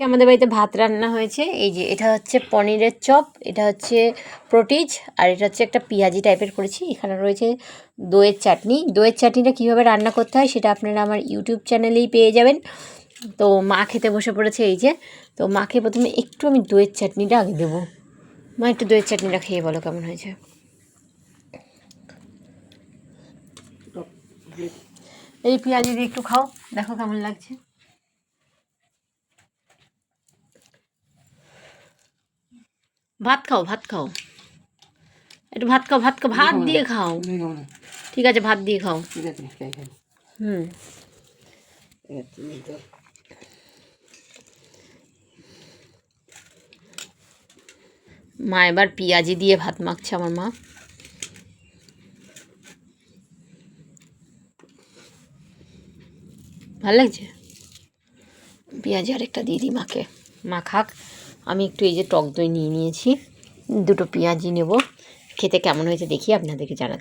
আমাদের বাড়িতে ভাত রান্না হয়েছে। এই যে এটা হচ্ছে পনিরের চপ, এটা হচ্ছে প্রোটিজ, আর এটা হচ্ছে একটা পেঁয়াজি টাইপের করেছি। এখানে রয়েছে দইয়ের চাটনি। দইয়ের চাটনিটা কীভাবে রান্না করতে হয় সেটা আপনারা আমার ইউটিউব চ্যানেলেই পেয়ে যাবেন। তো মা খেতে বসে পড়েছে। এই যে, তো মাকে প্রথমে একটু আমি দইয়ের চাটনিটা আগে দেবো। মা একটু দইয়ের চাটনিটা খেয়ে বলো কেমন হয়েছে। এই পেঁয়াজি দিয়ে একটু খাও, দেখো কেমন লাগছে। ভাত খাও, ভাত খাও, একটু ভাত খাও, ভাত খাও, ভাত দিয়ে খাও। ঠিক আছে, ভাত দিয়ে খাও। হুম, মা এবার পেঁয়াজি দিয়ে ভাত মাখছে আমার মা। ভালো লাগছে। পেঁয়াজি আরেকটা দিয়ে দিই মাকে, মা খাক। আমি একটু এই যে টক দই নিয়ে নিয়েছি, দুটো পেঁয়াজি নেব। খেতে কেমন হয়েছে দেখি আপনাদেরকে জানাচ্ছি।